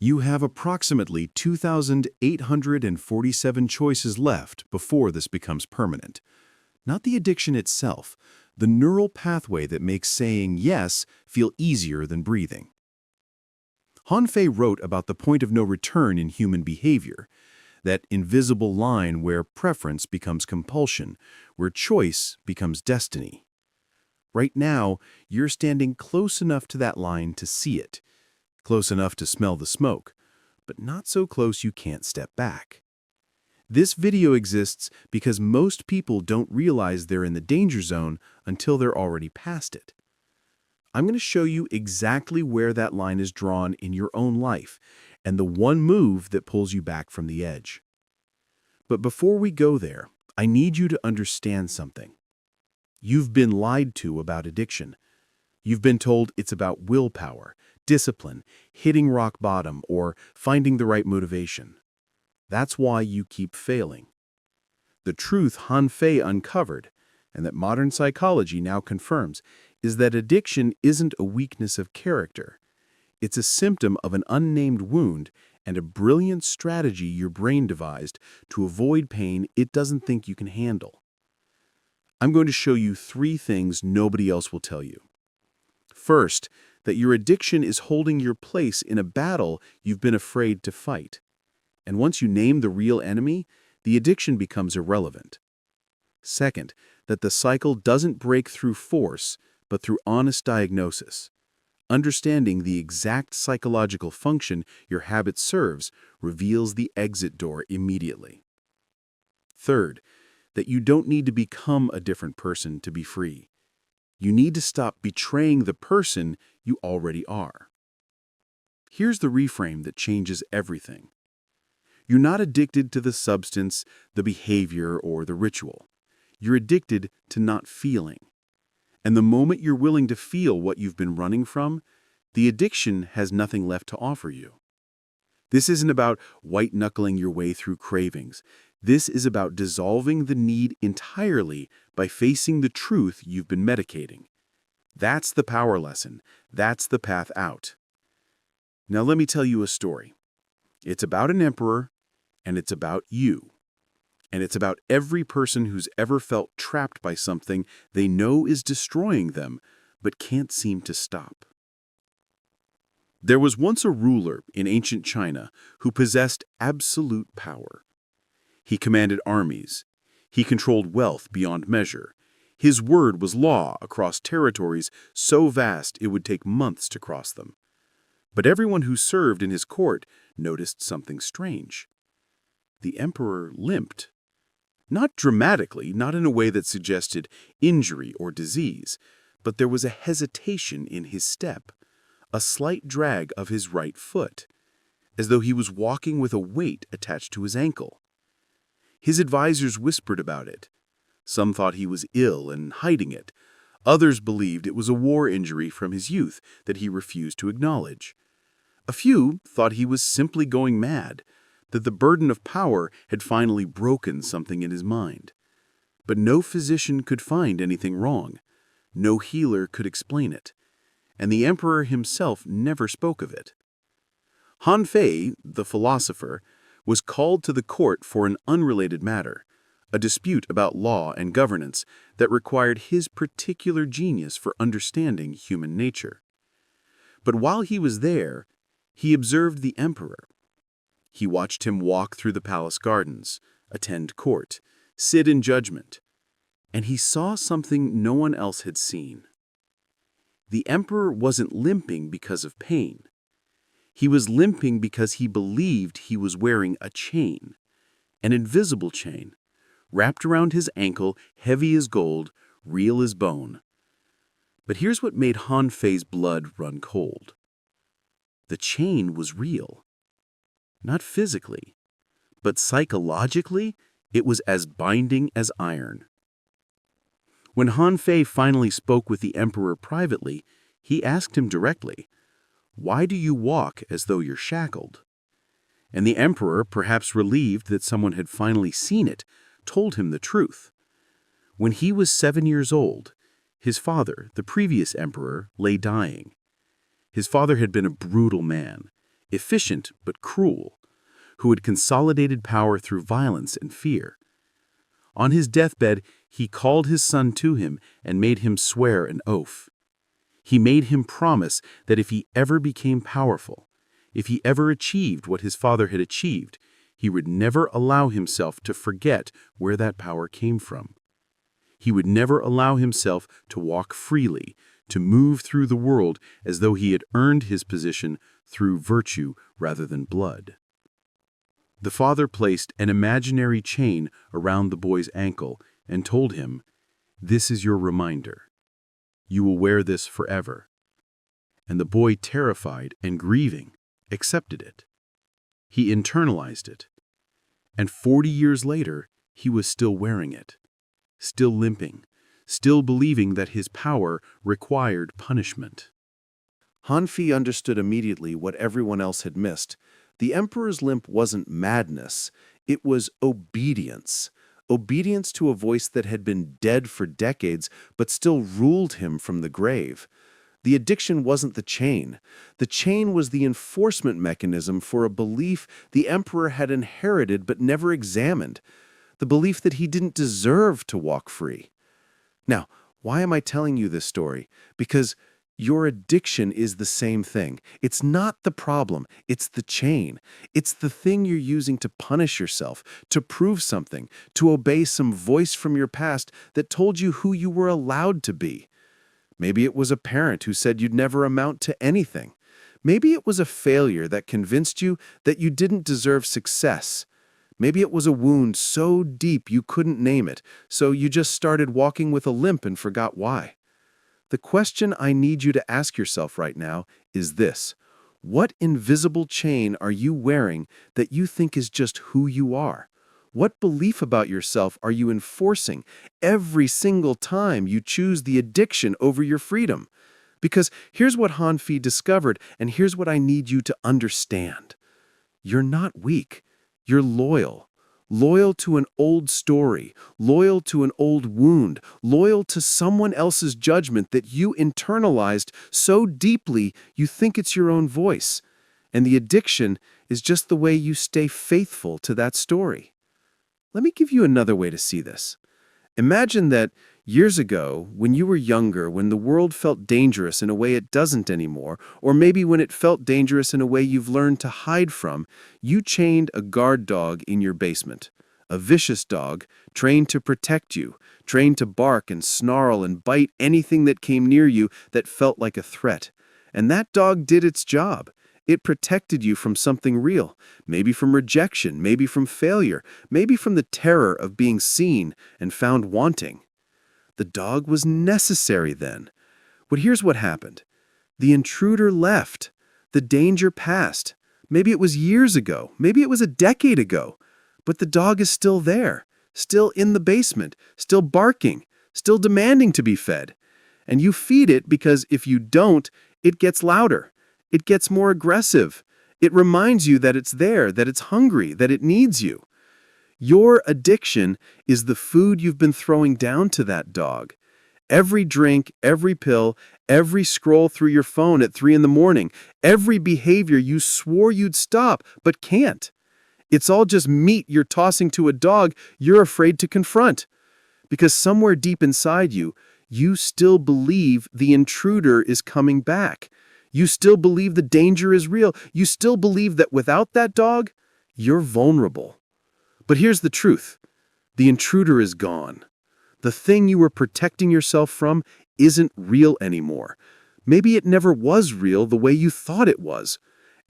You have approximately 2,847 choices left before this becomes permanent. Not the addiction itself, the neural pathway that makes saying yes feel easier than breathing. Han Fei wrote about the point of no return in human behavior, that invisible line where preference becomes compulsion, where choice becomes destiny. Right now, you're standing close enough to that line to see it, close enough to smell the smoke, but not so close you can't step back. This video exists because most people don't realize they're in the danger zone until they're already past it. I'm going to show you exactly where that line is drawn in your own life and the one move that pulls you back from the edge. But before we go there, I need you to understand something. You've been lied to about addiction. You've been told it's about willpower, discipline, hitting rock bottom, or finding the right motivation. That's why you keep failing. The truth Han Fei uncovered, and that modern psychology now confirms, is that addiction isn't a weakness of character. It's a symptom of an unnamed wound and a brilliant strategy your brain devised to avoid pain it doesn't think you can handle. I'm going to show you 3 things nobody else will tell you. First, that your addiction is holding your place in a battle you've been afraid to fight. And once you name the real enemy, the addiction becomes irrelevant. Second, that the cycle doesn't break through force, but through honest diagnosis. Understanding the exact psychological function your habit serves reveals the exit door immediately. Third, that you don't need to become a different person to be free. You need to stop betraying the person you already are. Here's the reframe that changes everything. You're not addicted to the substance, the behavior, or the ritual. You're addicted to not feeling. And the moment you're willing to feel what you've been running from, the addiction has nothing left to offer you. This isn't about white-knuckling your way through cravings. This is about dissolving the need entirely by facing the truth you've been medicating. That's the power lesson. That's the path out. Now let me tell you a story. It's about an emperor, and it's about you. And it's about every person who's ever felt trapped by something they know is destroying them, but can't seem to stop. There was once a ruler in ancient China who possessed absolute power. He commanded armies. He controlled wealth beyond measure. His word was law across territories so vast it would take months to cross them. But everyone who served in his court noticed something strange. The emperor limped. Not dramatically, not in a way that suggested injury or disease, but there was a hesitation in his step, a slight drag of his right foot, as though he was walking with a weight attached to his ankle. His advisors whispered about it. Some thought he was ill and hiding it. Others believed it was a war injury from his youth that he refused to acknowledge. A few thought he was simply going mad, that the burden of power had finally broken something in his mind. But no physician could find anything wrong. No healer could explain it. And the emperor himself never spoke of it. Han Fei, the philosopher, was called to the court for an unrelated matter, a dispute about law and governance that required his particular genius for understanding human nature. But while he was there, he observed the emperor. He watched him walk through the palace gardens, attend court, sit in judgment, and he saw something no one else had seen. The emperor wasn't limping because of pain. He was limping because he believed he was wearing a chain, an invisible chain, wrapped around his ankle, heavy as gold, real as bone. But here's what made Han Fei's blood run cold. The chain was real. Not physically, but psychologically, it was as binding as iron. When Han Fei finally spoke with the emperor privately, he asked him directly, "Why do you walk as though you're shackled?" And the emperor, perhaps relieved that someone had finally seen it, told him the truth. When he was 7 years old, his father, the previous emperor, lay dying. His father had been a brutal man, efficient but cruel, who had consolidated power through violence and fear. On his deathbed, he called his son to him and made him swear an oath. He made him promise that if he ever became powerful, if he ever achieved what his father had achieved, he would never allow himself to forget where that power came from. He would never allow himself to walk freely, to move through the world as though he had earned his position through virtue rather than blood. The father placed an imaginary chain around the boy's ankle and told him, "This is your reminder. You will wear this forever." And the boy, terrified and grieving, accepted it. He internalized it. And 40 years later, he was still wearing it, still limping, still believing that his power required punishment. Han Fi understood immediately what everyone else had missed. The emperor's limp wasn't madness, it was obedience. Obedience to a voice that had been dead for decades but still ruled him from the grave. The addiction wasn't the chain. The chain was the enforcement mechanism for a belief the emperor had inherited but never examined. The belief that he didn't deserve to walk free. Now, why am I telling you this story? Because your addiction is the same thing. It's not the problem, it's the chain. It's the thing you're using to punish yourself, to prove something, to obey some voice from your past that told you who you were allowed to be. Maybe it was a parent who said you'd never amount to anything. Maybe it was a failure that convinced you that you didn't deserve success. Maybe it was a wound so deep you couldn't name it, so you just started walking with a limp and forgot why. The question I need you to ask yourself right now is this: what invisible chain are you wearing that you think is just who you are? What belief about yourself are you enforcing every single time you choose the addiction over your freedom? Because here's what Han Fi discovered, and here's what I need you to understand. You're not weak. You're loyal. Loyal to an old story, loyal to an old wound, loyal to someone else's judgment that you internalized so deeply you think it's your own voice. And the addiction is just the way you stay faithful to that story. Let me give you another way to see this. Imagine that years ago, when you were younger, when the world felt dangerous in a way it doesn't anymore, or maybe when it felt dangerous in a way you've learned to hide from, you chained a guard dog in your basement. A vicious dog, trained to protect you, trained to bark and snarl and bite anything that came near you that felt like a threat. And that dog did its job. It protected you from something real, maybe from rejection, maybe from failure, maybe from the terror of being seen and found wanting. The dog was necessary then. But here's what happened. The intruder left. The danger passed. Maybe it was years ago. Maybe it was a decade ago. But the dog is still there, still in the basement, still barking, still demanding to be fed. And you feed it because if you don't, it gets louder. It gets more aggressive. It reminds you that it's there, that it's hungry, that it needs you. Your addiction is the food you've been throwing down to that dog. Every drink, every pill, every scroll through your phone at 3 a.m, every behavior you swore you'd stop but can't. It's all just meat you're tossing to a dog you're afraid to confront. Because somewhere deep inside you, you still believe the intruder is coming back. You still believe the danger is real. You still believe that without that dog, you're vulnerable. But here's the truth. The intruder is gone. The thing you were protecting yourself from isn't real anymore. Maybe it never was real the way you thought it was.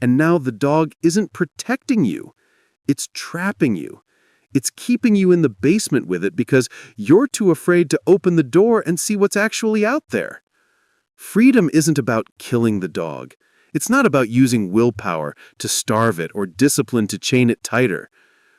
And now the dog isn't protecting you. It's trapping you. It's keeping you in the basement with it because you're too afraid to open the door and see what's actually out there. Freedom isn't about killing the dog. It's not about using willpower to starve it or discipline to chain it tighter.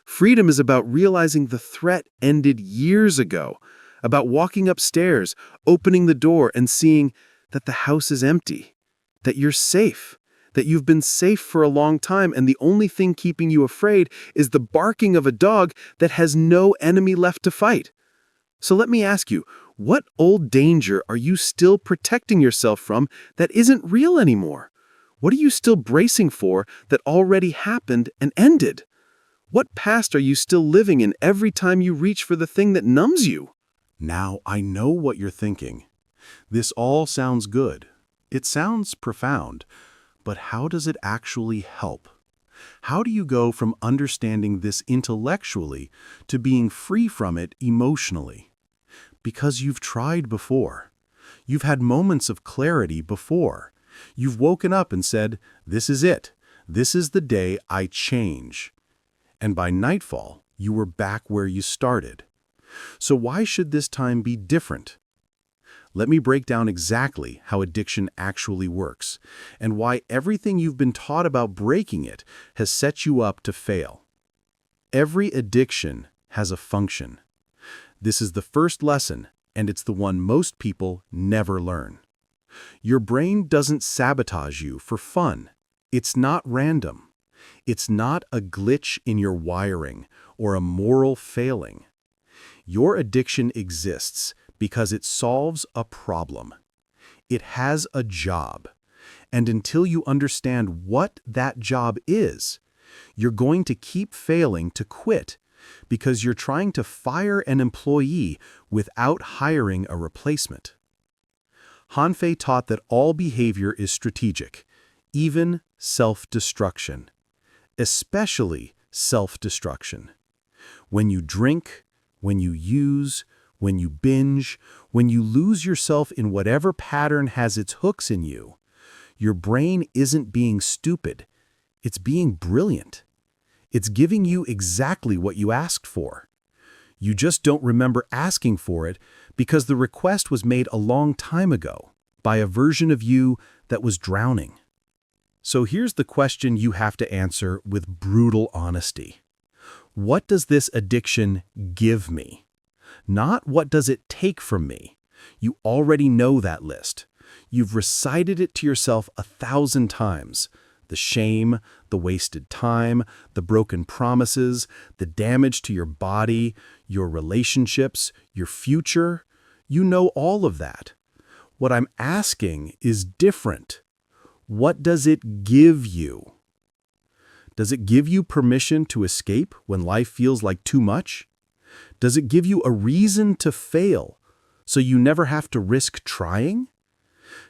Freedom is about realizing the threat ended years ago, about walking upstairs, opening the door, and seeing that the house is empty, that you're safe, that you've been safe for a long time, and the only thing keeping you afraid is the barking of a dog that has no enemy left to fight. So let me ask you, what old danger are you still protecting yourself from that isn't real anymore? What are you still bracing for that already happened and ended? What past are you still living in every time you reach for the thing that numbs you? Now I know what you're thinking. This all sounds good. It sounds profound. But how does it actually help? How do you go from understanding this intellectually to being free from it emotionally? Because you've tried before. You've had moments of clarity before. You've woken up and said, "This is it. This is the day I change." And by nightfall, you were back where you started. So why should this time be different? Let me break down exactly how addiction actually works and why everything you've been taught about breaking it has set you up to fail. Every addiction has a function. This is the first lesson, and it's the one most people never learn. Your brain doesn't sabotage you for fun. It's not random. It's not a glitch in your wiring or a moral failing. Your addiction exists because it solves a problem. It has a job. And until you understand what that job is, you're going to keep failing to quit because you're trying to fire an employee without hiring a replacement. Hanfei taught that all behavior is strategic, even self-destruction, especially self-destruction. When you drink, when you use, when you binge, when you lose yourself in whatever pattern has its hooks in you, your brain isn't being stupid, it's being brilliant. It's giving you exactly what you asked for. You just don't remember asking for it because the request was made a long time ago by a version of you that was drowning. So here's the question you have to answer with brutal honesty. What does this addiction give me? Not what does it take from me. You already know that list. You've recited it to yourself 1,000 times. The shame, the wasted time, the broken promises, the damage to your body, your relationships, your future. You know all of that. What I'm asking is different. What does it give you? Does it give you permission to escape when life feels like too much? Does it give you a reason to fail so you never have to risk trying?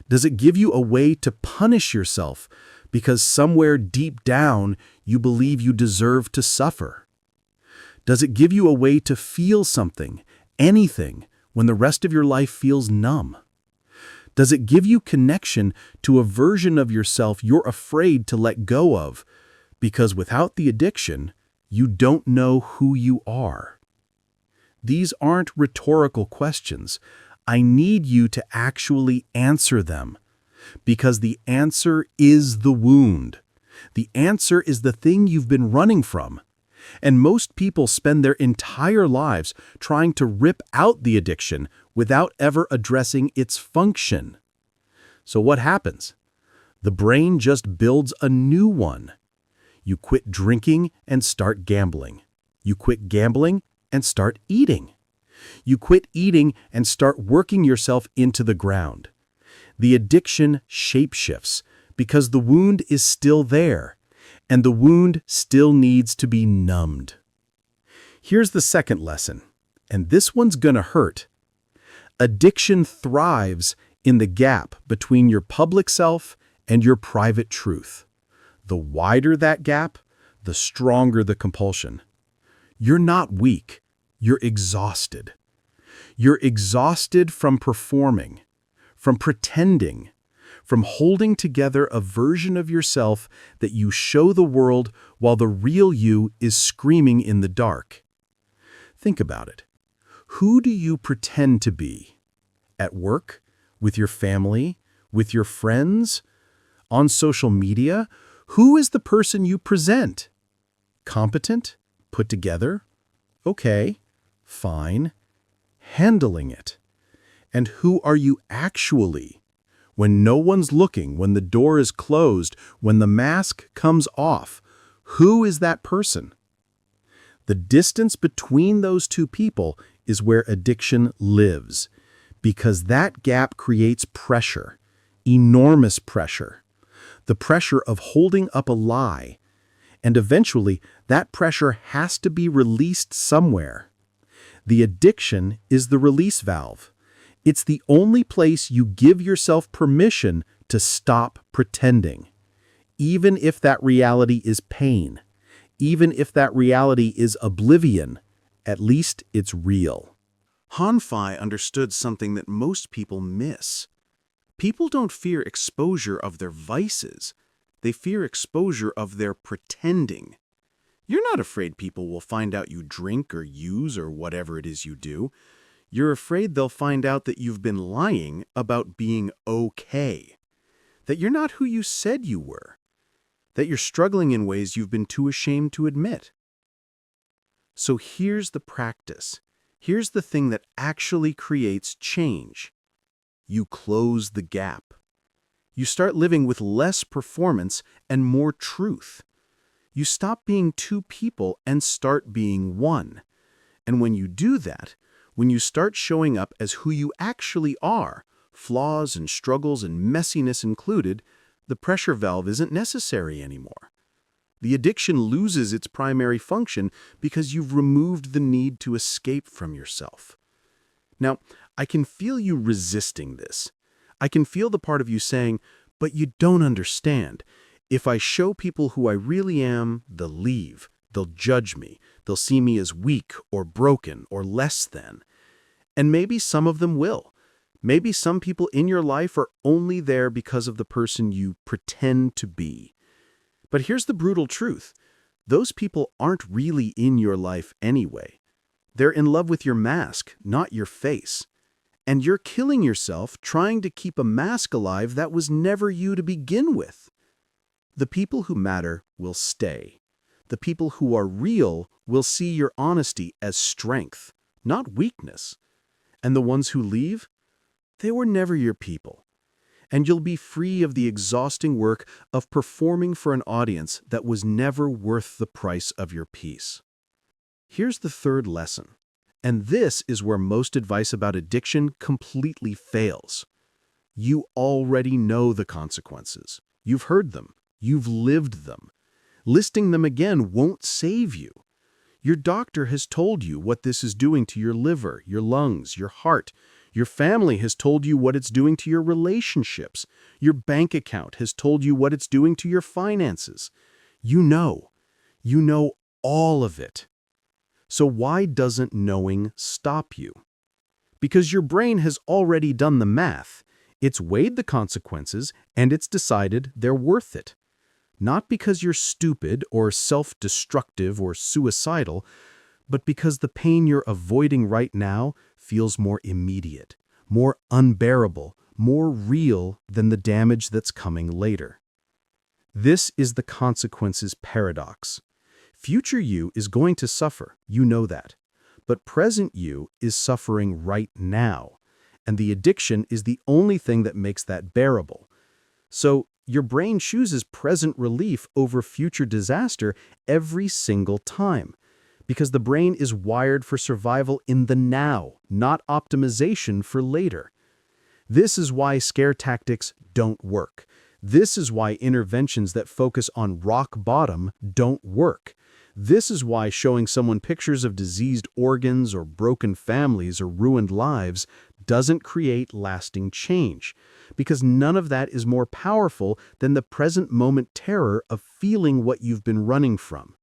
Does it give you a way to punish yourself because somewhere deep down you believe you deserve to suffer? Does it give you a way to feel something, anything, when the rest of your life feels numb? Does it give you connection to a version of yourself you're afraid to let go of because without the addiction, you don't know who you are? These aren't rhetorical questions. I need you to actually answer them. Because the answer is the wound. The answer is the thing you've been running from. And most people spend their entire lives trying to rip out the addiction without ever addressing its function. So what happens? The brain just builds a new one. You quit drinking and start gambling. You quit gambling and start eating. You quit eating and start working yourself into the ground. The addiction shapeshifts because the wound is still there, and the wound still needs to be numbed. Here's the second lesson, and this one's gonna hurt. Addiction thrives in the gap between your public self and your private truth. The wider that gap, the stronger the compulsion. You're not weak, you're exhausted. You're exhausted from performing, from pretending, from holding together a version of yourself that you show the world while the real you is screaming in the dark. Think about it. Who do you pretend to be? At work? With your family? With your friends? On social media? Who is the person you present? Competent? Put together? Okay, fine. Handling it. And who are you actually? When no one's looking, when the door is closed, when the mask comes off, who is that person? The distance between those two people is where addiction lives, because that gap creates pressure, enormous pressure. the pressure of holding up a lie. And eventually, that pressure has to be released somewhere. The addiction is the release valve. It's the only place you give yourself permission to stop pretending. Even if that reality is pain, even if that reality is oblivion, at least it's real. Han-Fi understood something that most people miss. People don't fear exposure of their vices. They fear exposure of their pretending. You're not afraid people will find out you drink or use or whatever it is you do. You're afraid they'll find out that you've been lying about being okay. That you're not who you said you were. That you're struggling in ways you've been too ashamed to admit. So here's the practice. Here's the thing that actually creates change. You close the gap. You start living with less performance and more truth. You stop being two people and start being one. And when you do that, when you start showing up as who you actually are, flaws and struggles and messiness included, the pressure valve isn't necessary anymore. The addiction loses its primary function because you've removed the need to escape from yourself. Now, I can feel you resisting this. I can feel the part of you saying, but you don't understand. If I show people who I really am, they'll leave. They'll judge me. They'll see me as weak or broken or less than. And maybe some of them will. Maybe some people in your life are only there because of the person you pretend to be. But here's the brutal truth. Those people aren't really in your life anyway. They're in love with your mask, not your face. And you're killing yourself trying to keep a mask alive that was never you to begin with. The people who matter will stay. The people who are real will see your honesty as strength, not weakness. And the ones who leave, they were never your people. And you'll be free of the exhausting work of performing for an audience that was never worth the price of your peace. Here's the third lesson. And this is where most advice about addiction completely fails. You already know the consequences. You've heard them. You've lived them. Listing them again won't save you. Your doctor has told you what this is doing to your liver, your lungs, your heart. Your family has told you what it's doing to your relationships. Your bank account has told you what it's doing to your finances. You know. You know all of it. So why doesn't knowing stop you? Because your brain has already done the math. It's weighed the consequences, and it's decided they're worth it. Not because you're stupid or self-destructive or suicidal, but because the pain you're avoiding right now feels more immediate, more unbearable, more real than the damage that's coming later. This is the consequences paradox. Future you is going to suffer, you know that. But present you is suffering right now, and the addiction is the only thing that makes that bearable. So your brain chooses present relief over future disaster every single time, because the brain is wired for survival in the now, not optimization for later. This is why scare tactics don't work. This is why interventions that focus on rock bottom don't work. This is why showing someone pictures of diseased organs or broken families or ruined lives doesn't create lasting change, because none of that is more powerful than the present moment terror of feeling what you've been running from.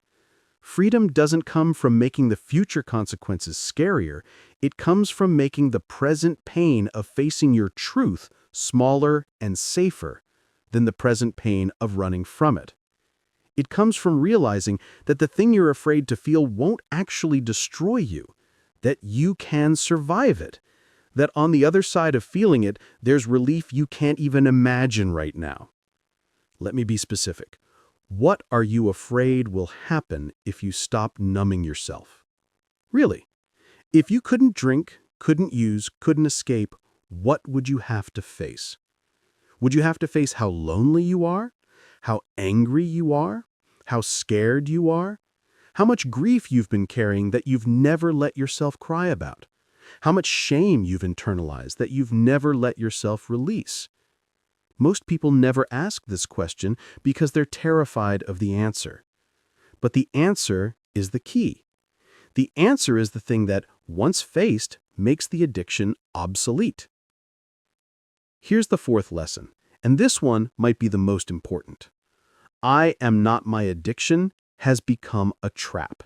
Freedom doesn't come from making the future consequences scarier. It comes from making the present pain of facing your truth smaller and safer than the present pain of running from it. It comes from realizing that the thing you're afraid to feel won't actually destroy you, that you can survive it, that on the other side of feeling it, there's relief you can't even imagine right now. Let me be specific. What are you afraid will happen if you stop numbing yourself? Really, if you couldn't drink, couldn't use, couldn't escape, what would you have to face? Would you have to face how lonely you are? How angry you are? How scared you are? How much grief you've been carrying that you've never let yourself cry about? How much shame you've internalized that you've never let yourself release? Most people never ask this question because they're terrified of the answer. But the answer is the key. The answer is the thing that, once faced, makes the addiction obsolete. Here's the fourth lesson, and this one might be the most important. I am not my addiction has become a trap.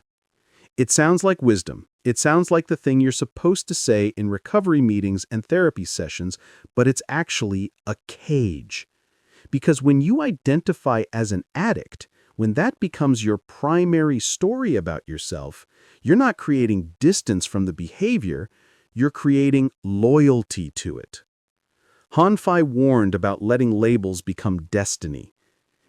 It sounds like wisdom. It sounds like the thing you're supposed to say in recovery meetings and therapy sessions, but it's actually a cage. Because when you identify as an addict, when that becomes your primary story about yourself, you're not creating distance from the behavior, you're creating loyalty to it. Hanfi warned about letting labels become destiny.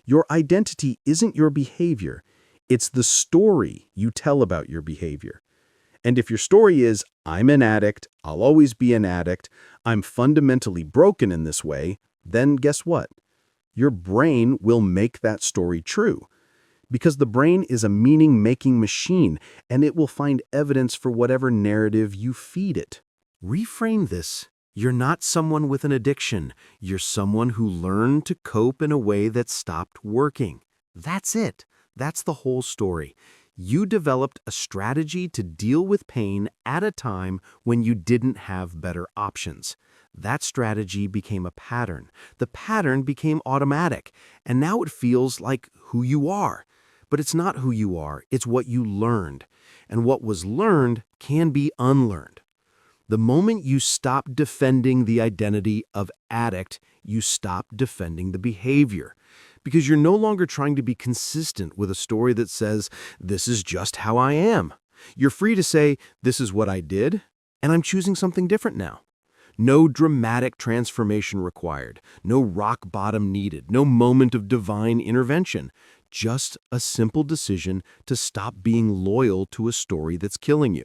Your identity isn't your behavior, it's the story you tell about your behavior. And if your story is, I'm an addict, I'll always be an addict, I'm fundamentally broken in this way, then guess what? Your brain will make that story true. Because the brain is a meaning-making machine, and it will find evidence for whatever narrative you feed it. Reframe this. You're not someone with an addiction. You're someone who learned to cope in a way that stopped working. That's it. That's the whole story. You developed a strategy to deal with pain at a time when you didn't have better options. That strategy became a pattern. The pattern became automatic, and now it feels like who you are. But it's not who you are, it's what you learned. And what was learned can be unlearned. The moment you stop defending the identity of addict, you stop defending the behavior. Because you're no longer trying to be consistent with a story that says, this is just how I am. You're free to say, this is what I did, and I'm choosing something different now. No dramatic transformation required, no rock bottom needed, no moment of divine intervention. Just a simple decision to stop being loyal to a story that's killing you.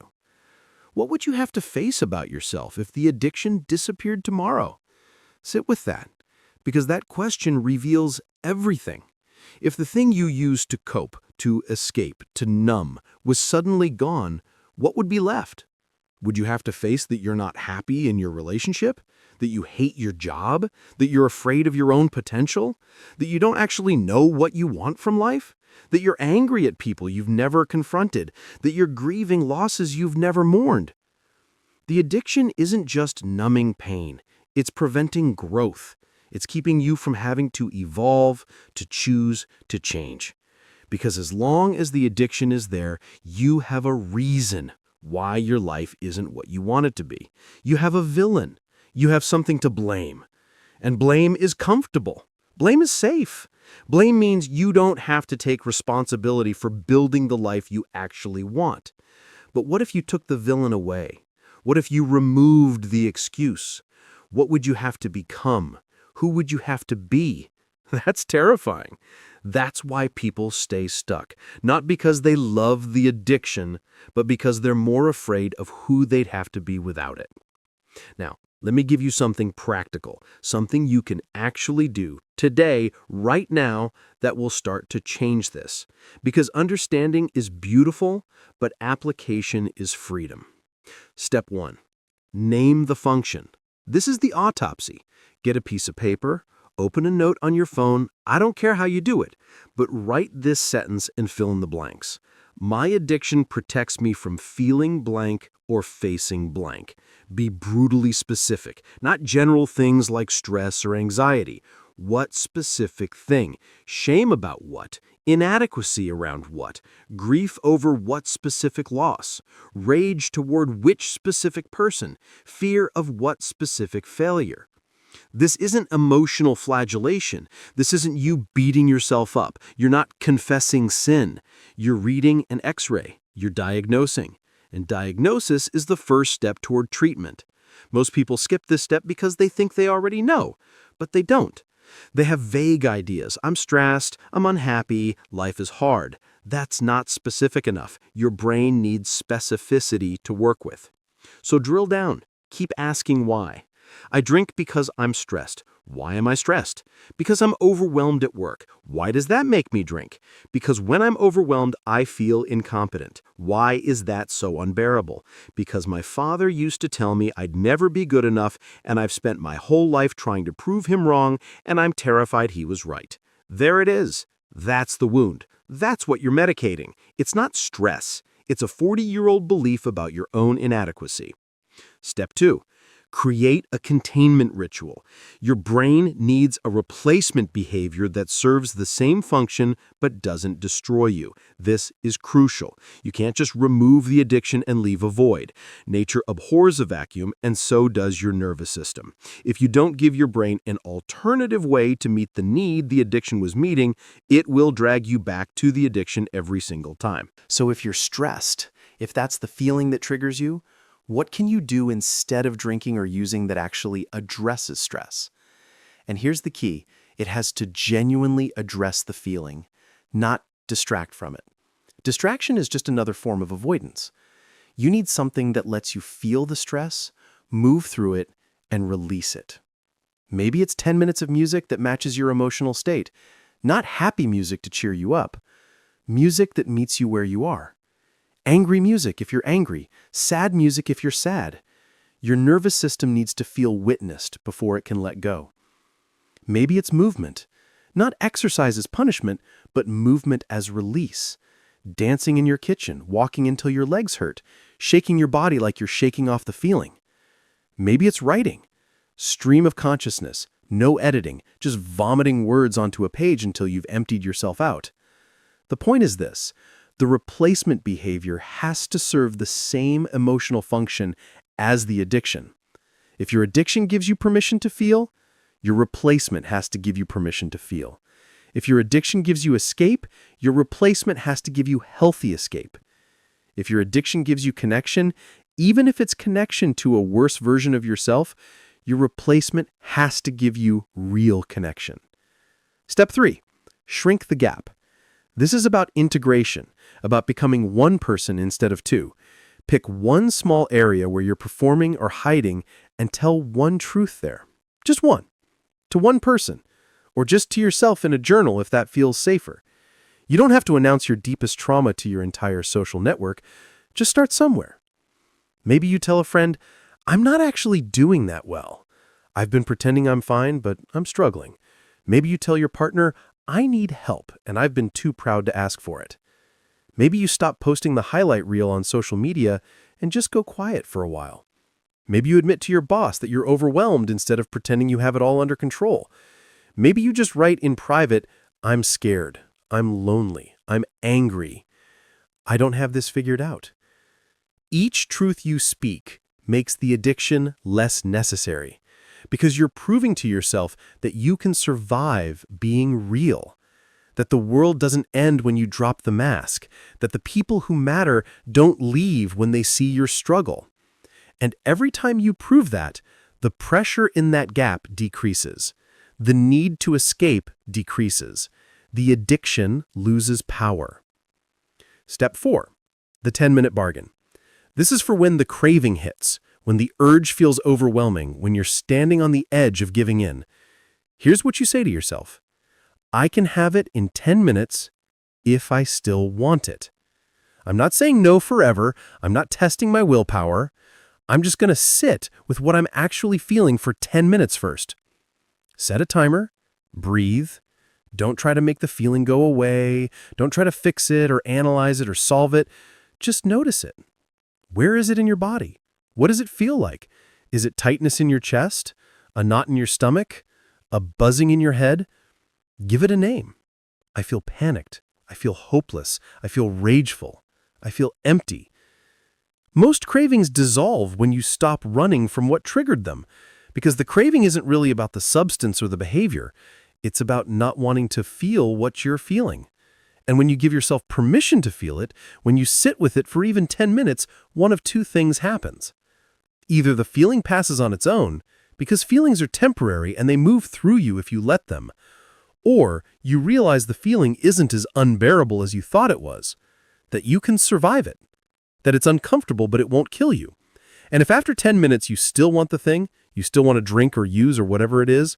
What would you have to face about yourself if the addiction disappeared tomorrow? Sit with that, because that question reveals everything. If the thing you used to cope, to escape, to numb, was suddenly gone, what would be left? Would you have to face that you're not happy in your relationship? That you hate your job? That you're afraid of your own potential? That you don't actually know what you want from life? That you're angry at people you've never confronted? That you're grieving losses you've never mourned? The addiction isn't just numbing pain. It's preventing growth. It's keeping you from having to evolve, to choose, to change. Because as long as the addiction is there, you have a reason why your life isn't what you want it to be. You have a villain. You have something to blame. And blame is comfortable. Blame is safe. Blame means you don't have to take responsibility for building the life you actually want. But what if you took the villain away? What if you removed the excuse? What would you have to become? Who would you have to be? That's terrifying. That's why people stay stuck. Not because they love the addiction, but because they're more afraid of who they'd have to be without it. Now, let me give you something practical, something you can actually do today, right now, that will start to change this. Because understanding is beautiful, but application is freedom. Step 1. Name the function. This is the autopsy. Get a piece of paper, open a note on your phone, I don't care how you do it, but write this sentence and fill in the blanks. My addiction protects me from feeling blank or facing blank. Be brutally specific, not general things like stress or anxiety. What specific thing? Shame about what? Inadequacy around what? Grief over what specific loss? Rage toward which specific person? Fear of what specific failure? This isn't emotional flagellation. This isn't you beating yourself up. You're not confessing sin. You're reading an X-ray. You're diagnosing. And diagnosis is the first step toward treatment. Most people skip this step because they think they already know, but they don't. They have vague ideas. I'm stressed, I'm unhappy, life is hard. That's not specific enough. Your brain needs specificity to work with. So drill down. Keep asking why. I drink because I'm stressed. Why am I stressed? Because I'm overwhelmed at work. Why does that make me drink? Because when I'm overwhelmed, I feel incompetent. Why is that so unbearable? Because my father used to tell me I'd never be good enough, and I've spent my whole life trying to prove him wrong, and I'm terrified he was right. There it is. That's the wound. That's what you're medicating. It's not stress. It's a 40-year-old belief about your own inadequacy. Step 2. Create a containment ritual. Your brain needs a replacement behavior that serves the same function but doesn't destroy you. This is crucial. You can't just remove the addiction and leave a void. Nature abhors a vacuum, and so does your nervous system. If you don't give your brain an alternative way to meet the need the addiction was meeting, it will drag you back to the addiction every single time. So if you're stressed, if that's the feeling that triggers you, what can you do instead of drinking or using that actually addresses stress? And here's the key. It has to genuinely address the feeling, not distract from it. Distraction is just another form of avoidance. You need something that lets you feel the stress, move through it, and release it. Maybe it's 10 minutes of music that matches your emotional state, not happy music to cheer you up, music that meets you where you are. Angry music if you're angry, sad music if you're sad. Your nervous system needs to feel witnessed before it can let go. Maybe it's movement. Not exercise as punishment, but movement as release. Dancing in your kitchen, walking until your legs hurt, shaking your body like you're shaking off the feeling. Maybe it's writing. Stream of consciousness, no editing, just vomiting words onto a page until you've emptied yourself out. The point is this. The replacement behavior has to serve the same emotional function as the addiction. If your addiction gives you permission to feel, your replacement has to give you permission to feel. If your addiction gives you escape, your replacement has to give you healthy escape. If your addiction gives you connection, even if it's connection to a worse version of yourself, your replacement has to give you real connection. Step 3. Shrink the gap. This is about integration, about becoming one person instead of two. Pick one small area where you're performing or hiding and tell one truth there. Just one. To one person. Or just to yourself in a journal if that feels safer. You don't have to announce your deepest trauma to your entire social network. Just start somewhere. Maybe you tell a friend, "I'm not actually doing that well. I've been pretending I'm fine, but I'm struggling." Maybe you tell your partner, "I need help, and I've been too proud to ask for it." Maybe you stop posting the highlight reel on social media and just go quiet for a while. Maybe you admit to your boss that you're overwhelmed instead of pretending you have it all under control. Maybe you just write in private, "I'm scared, I'm lonely, I'm angry. I don't have this figured out." Each truth you speak makes the addiction less necessary, because you're proving to yourself that you can survive being real, that the world doesn't end when you drop the mask, that the people who matter don't leave when they see your struggle. And every time you prove that, the pressure in that gap decreases. The need to escape decreases. The addiction loses power. Step 4. The 10-minute bargain. This is for when the craving hits, when the urge feels overwhelming, when you're standing on the edge of giving in. Here's what you say to yourself. I can have it in 10 minutes if I still want it. I'm not saying no forever. I'm not testing my willpower. I'm just going to sit with what I'm actually feeling for 10 minutes first. Set a timer. Breathe. Don't try to make the feeling go away. Don't try to fix it or analyze it or solve it. Just notice it. Where is it in your body? What does it feel like? Is it tightness in your chest? A knot in your stomach? A buzzing in your head? Give it a name. I feel panicked. I feel hopeless. I feel rageful. I feel empty. Most cravings dissolve when you stop running from what triggered them, because the craving isn't really about the substance or the behavior. It's about not wanting to feel what you're feeling. And when you give yourself permission to feel it, when you sit with it for even 10 minutes, one of two things happens. Either the feeling passes on its own, because feelings are temporary and they move through you if you let them, or you realize the feeling isn't as unbearable as you thought it was, that you can survive it, that it's uncomfortable but it won't kill you. And if after 10 minutes you still want the thing, you still want to drink or use or whatever it is,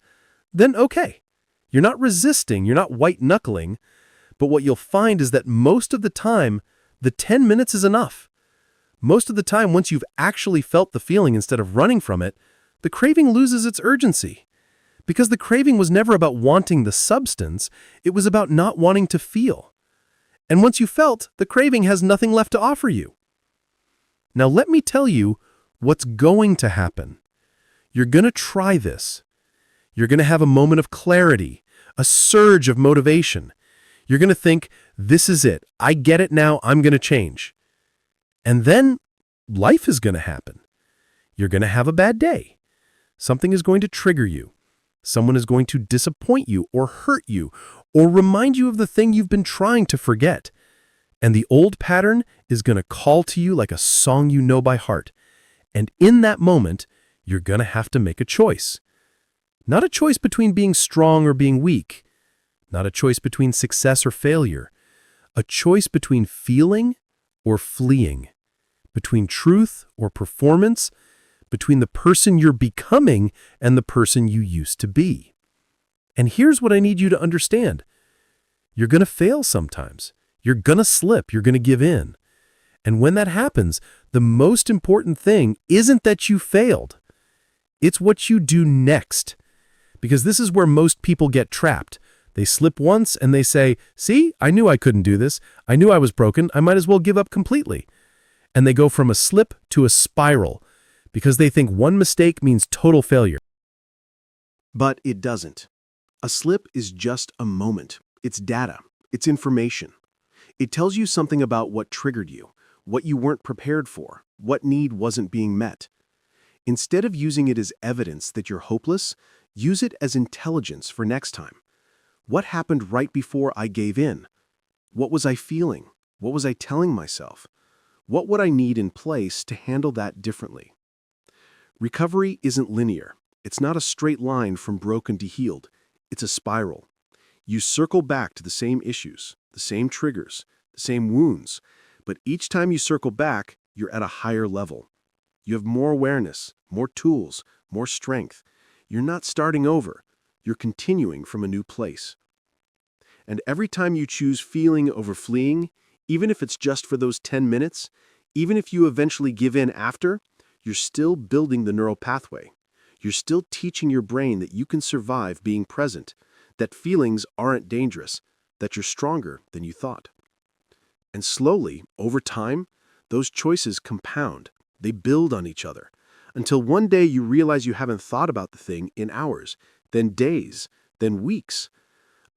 then okay. You're not resisting, you're not white-knuckling, but what you'll find is that most of the time, the 10 minutes is enough. Most of the time, once you've actually felt the feeling instead of running from it, the craving loses its urgency. Because the craving was never about wanting the substance, it was about not wanting to feel. And once you felt, the craving has nothing left to offer you. Now let me tell you what's going to happen. You're going to try this. You're going to have a moment of clarity, a surge of motivation. You're going to think, this is it. I get it now. I'm going to change. And then life is going to happen. You're going to have a bad day. Something is going to trigger you. Someone is going to disappoint you or hurt you or remind you of the thing you've been trying to forget. And the old pattern is going to call to you like a song you know by heart. And in that moment, you're going to have to make a choice. Not a choice between being strong or being weak. Not a choice between success or failure. A choice between feeling or fleeing. Between truth or performance. Between the person you're becoming and the person you used to be. And here's what I need you to understand. You're going to fail sometimes. You're going to slip. You're going to give in. And when that happens, the most important thing isn't that you failed. It's what you do next. Because this is where most people get trapped. They slip once and they say, see, I knew I couldn't do this. I knew I was broken. I might as well give up completely. And they go from a slip to a spiral because they think one mistake means total failure. But it doesn't. A slip is just a moment. It's data. It's information. It tells you something about what triggered you, what you weren't prepared for, what need wasn't being met. Instead of using it as evidence that you're hopeless, use it as intelligence for next time. What happened right before I gave in? What was I feeling? What was I telling myself? What would I need in place to handle that differently? Recovery isn't linear. It's not a straight line from broken to healed. It's a spiral. You circle back to the same issues, the same triggers, the same wounds, but each time you circle back, you're at a higher level. You have more awareness, more tools, more strength. You're not starting over. You're continuing from a new place. And every time you choose feeling over fleeing, even if it's just for those 10 minutes, even if you eventually give in after, you're still building the neural pathway. You're still teaching your brain that you can survive being present, that feelings aren't dangerous, that you're stronger than you thought. And slowly, over time, those choices compound. They build on each other, until one day you realize you haven't thought about the thing in hours, then days, then weeks,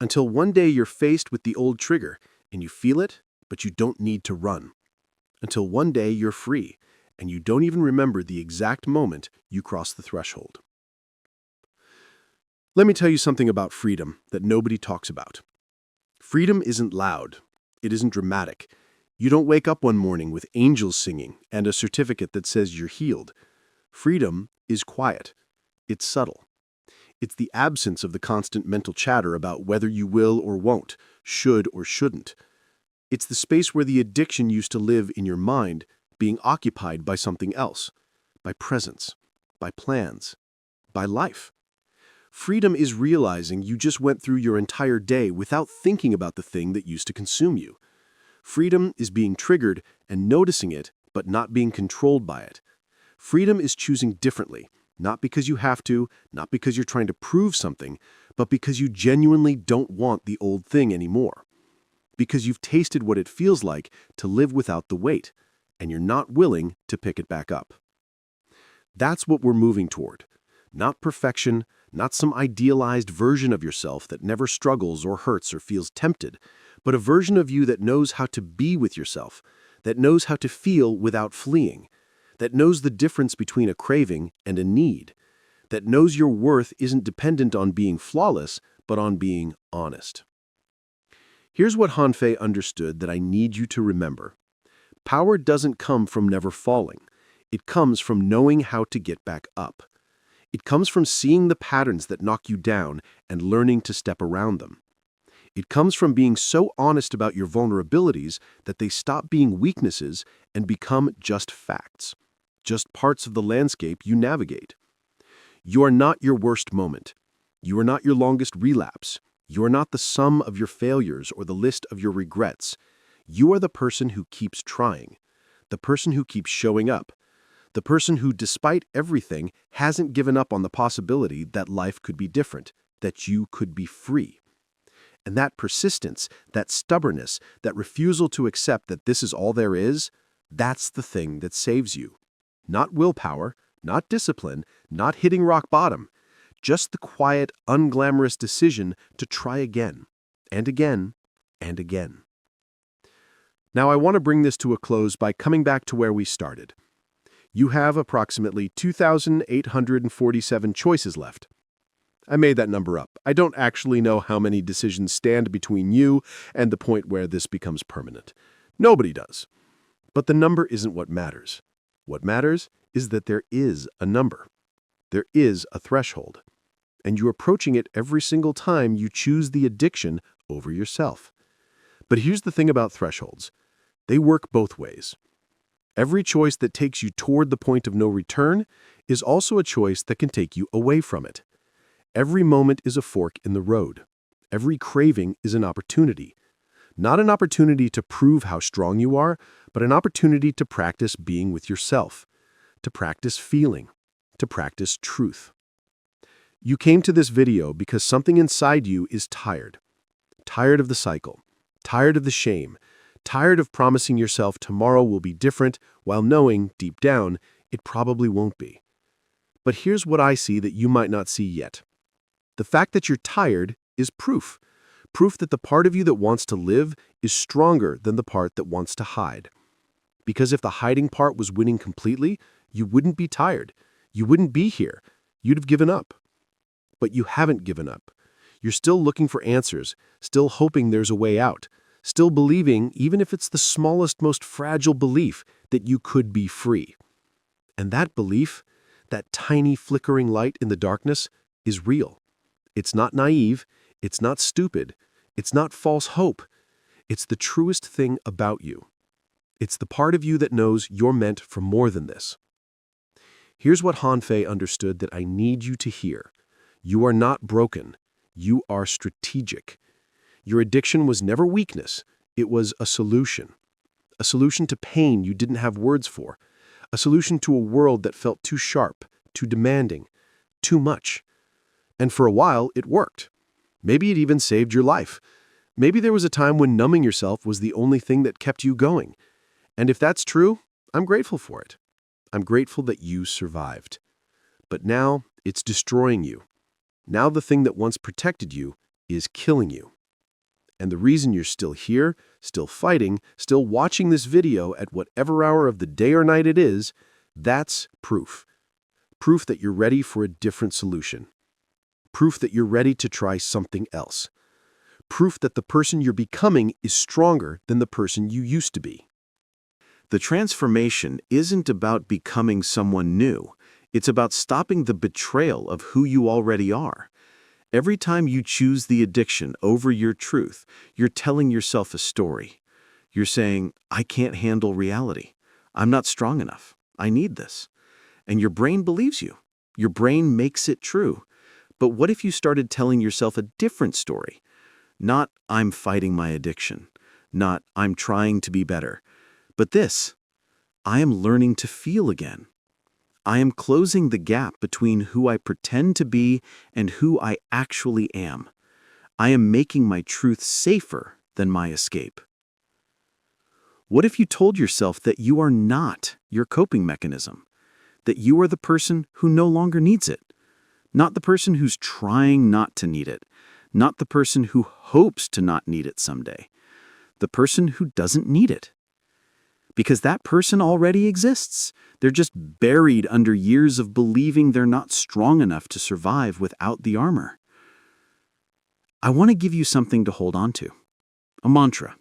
until one day you're faced with the old trigger, and you feel it, but you don't need to run. Until one day you're free, and you don't even remember the exact moment you crossed the threshold. Let me tell you something about freedom that nobody talks about. Freedom isn't loud. It isn't dramatic. You don't wake up one morning with angels singing and a certificate that says you're healed. Freedom is quiet. It's subtle. It's the absence of the constant mental chatter about whether you will or won't, should or shouldn't. It's the space where the addiction used to live in your mind, being occupied by something else, by presence, by plans, by life. Freedom is realizing you just went through your entire day without thinking about the thing that used to consume you. Freedom is being triggered and noticing it, but not being controlled by it. Freedom is choosing differently, not because you have to, not because you're trying to prove something, but because you genuinely don't want the old thing anymore. Because you've tasted what it feels like to live without the weight, and you're not willing to pick it back up. That's what we're moving toward. Not perfection, not some idealized version of yourself that never struggles or hurts or feels tempted, but a version of you that knows how to be with yourself, that knows how to feel without fleeing, that knows the difference between a craving and a need, that knows your worth isn't dependent on being flawless, but on being honest. Here's what Hanfei understood that I need you to remember. Power doesn't come from never falling. It comes from knowing how to get back up. It comes from seeing the patterns that knock you down and learning to step around them. It comes from being so honest about your vulnerabilities that they stop being weaknesses and become just facts, just parts of the landscape you navigate. You are not your worst moment. You are not your longest relapse. You are not the sum of your failures or the list of your regrets. You are the person who keeps trying, the person who keeps showing up, the person who, despite everything, hasn't given up on the possibility that life could be different, that you could be free. And that persistence, that stubbornness, that refusal to accept that this is all there is, that's the thing that saves you. Not willpower, not discipline, not hitting rock bottom. Just the quiet, unglamorous decision to try again, and again, and again. Now I want to bring this to a close by coming back to where we started. You have approximately 2,847 choices left. I made that number up. I don't actually know how many decisions stand between you and the point where this becomes permanent. Nobody does. But the number isn't what matters. What matters is that there is a number. There is a threshold. And you're approaching it every single time you choose the addiction over yourself. But here's the thing about thresholds. They work both ways. Every choice that takes you toward the point of no return is also a choice that can take you away from it. Every moment is a fork in the road. Every craving is an opportunity. Not an opportunity to prove how strong you are, but an opportunity to practice being with yourself, to practice feeling, to practice truth. You came to this video because something inside you is tired. Tired of the cycle, tired of the shame, tired of promising yourself tomorrow will be different while knowing, deep down, it probably won't be. But here's what I see that you might not see yet. The fact that you're tired is proof. Proof that the part of you that wants to live is stronger than the part that wants to hide. Because if the hiding part was winning completely, you wouldn't be tired. You wouldn't be here. You'd have given up. But you haven't given up. You're still looking for answers, still hoping there's a way out, still believing, even if it's the smallest, most fragile belief, that you could be free. And that belief, that tiny flickering light in the darkness, is real. It's not naive, it's not stupid, it's not false hope. It's the truest thing about you. It's the part of you that knows you're meant for more than this. Here's what Han Fei understood that I need you to hear. You are not broken. You are strategic. Your addiction was never weakness. It was a solution. A solution to pain you didn't have words for. A solution to a world that felt too sharp, too demanding, too much. And for a while, it worked. Maybe it even saved your life. Maybe there was a time when numbing yourself was the only thing that kept you going. And if that's true, I'm grateful for it. I'm grateful that you survived. But now, it's destroying you. Now the thing that once protected you is killing you. And the reason you're still here, still fighting, still watching this video at whatever hour of the day or night it is, that's proof. Proof that you're ready for a different solution. Proof that you're ready to try something else. Proof that the person you're becoming is stronger than the person you used to be. The transformation isn't about becoming someone new. It's about stopping the betrayal of who you already are. Every time you choose the addiction over your truth, you're telling yourself a story. You're saying, I can't handle reality. I'm not strong enough. I need this. And your brain believes you. Your brain makes it true. But what if you started telling yourself a different story? Not, I'm fighting my addiction. Not, I'm trying to be better. But this, I am learning to feel again. I am closing the gap between who I pretend to be and who I actually am. I am making my truth safer than my escape. What if you told yourself that you are not your coping mechanism? That you are the person who no longer needs it? Not the person who's trying not to need it. Not the person who hopes to not need it someday. The person who doesn't need it. Because that person already exists. They're just buried under years of believing they're not strong enough to survive without the armor. I want to give you something to hold on to. A mantra.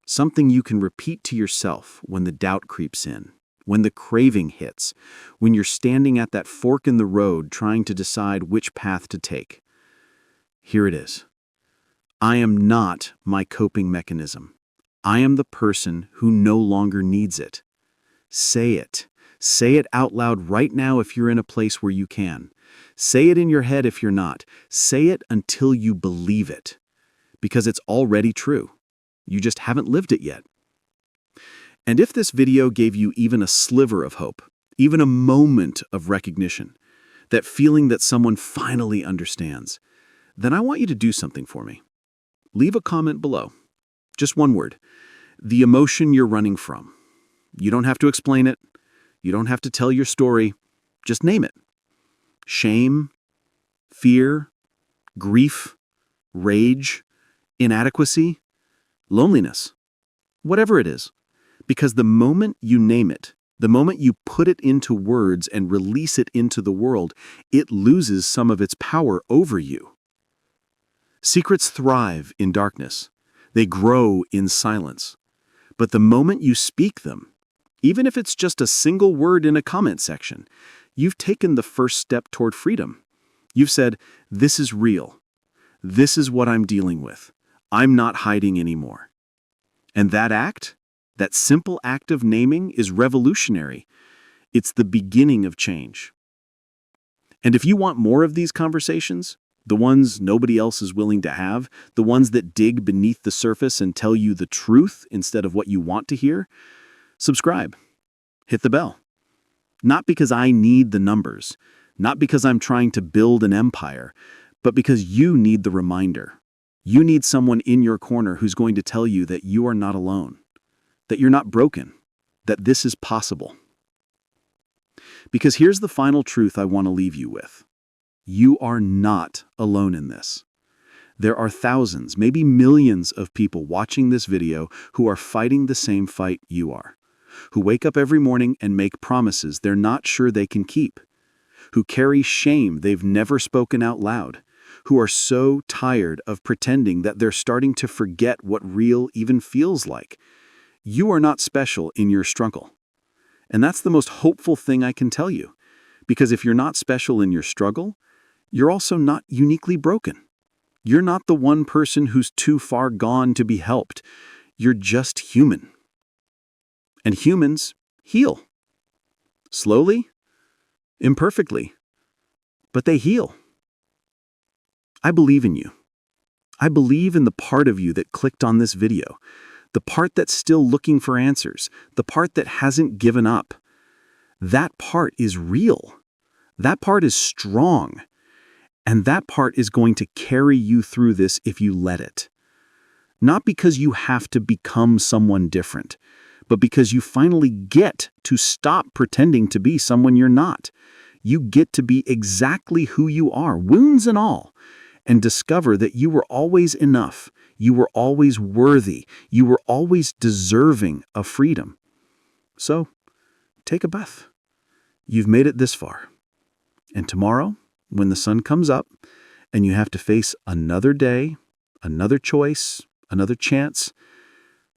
Something you can repeat to yourself when the doubt creeps in, when the craving hits, when you're standing at that fork in the road trying to decide which path to take. Here it is. I am not my coping mechanism. I am the person who no longer needs it. Say it. Say it out loud right now if you're in a place where you can. Say it in your head if you're not. Say it until you believe it, because it's already true. You just haven't lived it yet. And if this video gave you even a sliver of hope, even a moment of recognition, that feeling that someone finally understands, then I want you to do something for me. Leave a comment below. Just one word. The emotion you're running from. You don't have to explain it. You don't have to tell your story. Just name it. Shame, fear, grief, rage, inadequacy, loneliness, whatever it is. Because the moment you name it, the moment you put it into words and release it into the world, it loses some of its power over you. Secrets thrive in darkness. They grow in silence. But the moment you speak them, even if it's just a single word in a comment section, you've taken the first step toward freedom. You've said, this is real. This is what I'm dealing with. I'm not hiding anymore. And that act, that simple act of naming, is revolutionary. It's the beginning of change. And if you want more of these conversations, the ones nobody else is willing to have, the ones that dig beneath the surface and tell you the truth instead of what you want to hear, subscribe. Hit the bell. Not because I need the numbers, not because I'm trying to build an empire, but because you need the reminder. You need someone in your corner who's going to tell you that you are not alone, that you're not broken, that this is possible. Because here's the final truth I want to leave you with. You are not alone in this. There are thousands, maybe millions of people watching this video who are fighting the same fight you are, who wake up every morning and make promises they're not sure they can keep, who carry shame they've never spoken out loud, who are so tired of pretending that they're starting to forget what real even feels like. You are not special in your struggle. And that's the most hopeful thing I can tell you, because if you're not special in your struggle, you're also not uniquely broken. You're not the one person who's too far gone to be helped. You're just human. And humans heal. Slowly, imperfectly, but they heal. I believe in you. I believe in the part of you that clicked on this video, the part that's still looking for answers, the part that hasn't given up. That part is real. That part is strong. And that part is going to carry you through this if you let it. Not because you have to become someone different, but because you finally get to stop pretending to be someone you're not. You get to be exactly who you are, wounds and all, and discover that you were always enough, you were always worthy, you were always deserving of freedom. So, take a breath. You've made it this far. And tomorrow, when the sun comes up and you have to face another day, another choice, another chance,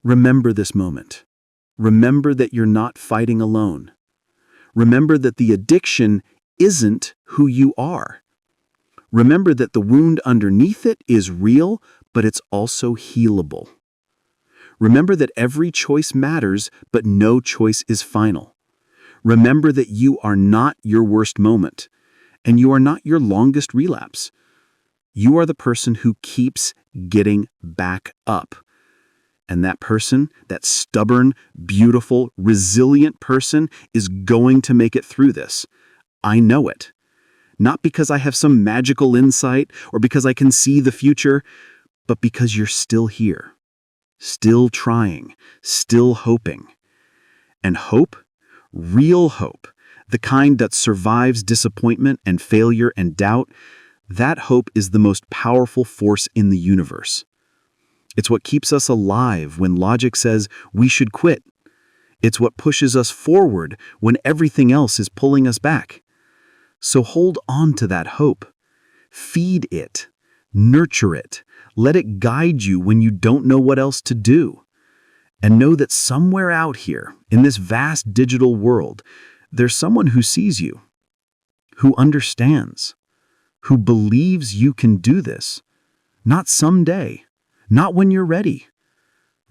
remember this moment. Remember that you're not fighting alone. Remember that the addiction isn't who you are. Remember that the wound underneath it is real, but it's also healable. Remember that every choice matters, but no choice is final. Remember that you are not your worst moment. And you are not your longest relapse. You are the person who keeps getting back up. And that person, that stubborn, beautiful, resilient person, is going to make it through this. I know it. Not because I have some magical insight or because I can see the future, but because you're still here, still trying, still hoping. And hope, real hope, the kind that survives disappointment and failure and doubt, that hope is the most powerful force in the universe. It's what keeps us alive when logic says we should quit. It's what pushes us forward when everything else is pulling us back. So hold on to that hope. Feed it. Nurture it. Let it guide you when you don't know what else to do. And know that somewhere out here, in this vast digital world, there's someone who sees you, who understands, who believes you can do this. Not someday, not when you're ready.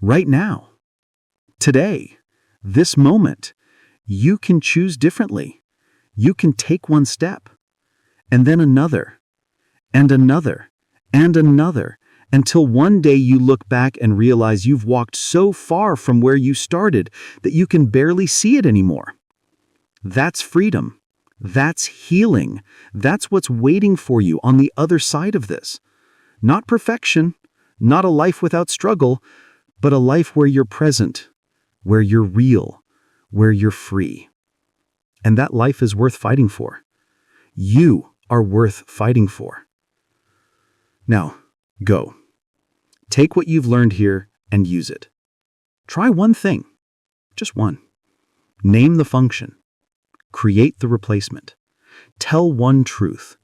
Right now, today, this moment, you can choose differently. You can take one step. and then another, and another, and another, until one day you look back and realize you've walked so far from where you started that you can barely see it anymore. That's freedom. That's healing. That's what's waiting for you on the other side of this. Not perfection, not a life without struggle, but a life where you're present, where you're real, where you're free. And that life is worth fighting for. You are worth fighting for. Now, go. Take what you've learned here and use it. Try one thing. Just one. Name the function. Create the replacement. Tell one truth.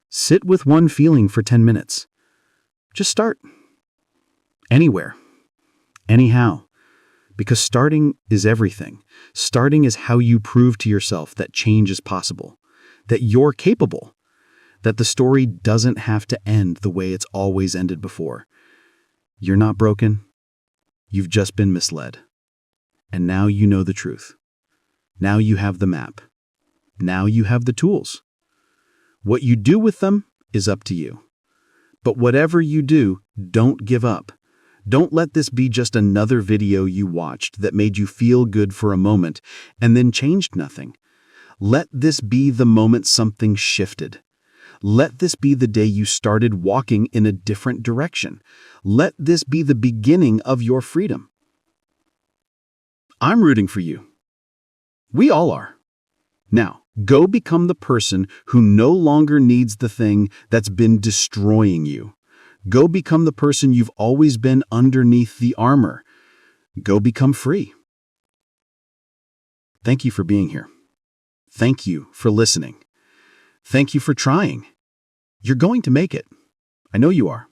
Sit with one feeling for 10 minutes. Just start. Anywhere. Anyhow. Because starting is everything. Starting is how you prove to yourself that change is possible, that you're capable, that the story doesn't have to end the way it's always ended before. You're not broken. You've just been misled. And now you know the truth. Now you have the map. Now you have the tools. What you do with them is up to you. But whatever you do, don't give up. Don't let this be just another video you watched that made you feel good for a moment and then changed nothing. Let this be the moment something shifted. Let this be the day you started walking in a different direction. Let this be the beginning of your freedom. I'm rooting for you. We all are. Now, go become the person who no longer needs the thing that's been destroying you. Go become the person you've always been underneath the armor. Go become free. Thank you for being here. Thank you for listening. Thank you for trying. You're going to make it. I know you are.